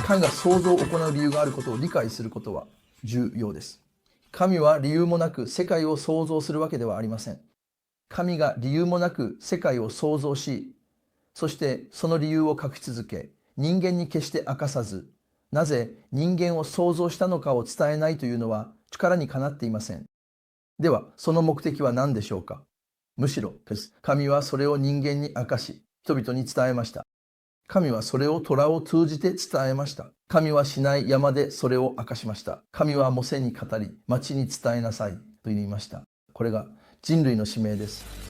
神が創造を行う理由があることを理解することは重要です。神は理由もなく世界を創造するわけではありません。神が理由もなく世界を創造し、そしてその理由を書き続け、人間に決して明かさず、なぜ人間を創造したのかを伝えないというのは力にかなっていません。では、その目的は何でしょうか。むしろです。神はそれを人間に明かし、人々に伝えました。神はそれを虎を通じて伝えました。神はシナイ山でそれを明かしました。神はモセに語り、町に伝えなさいと言いました。これが人類の使命です。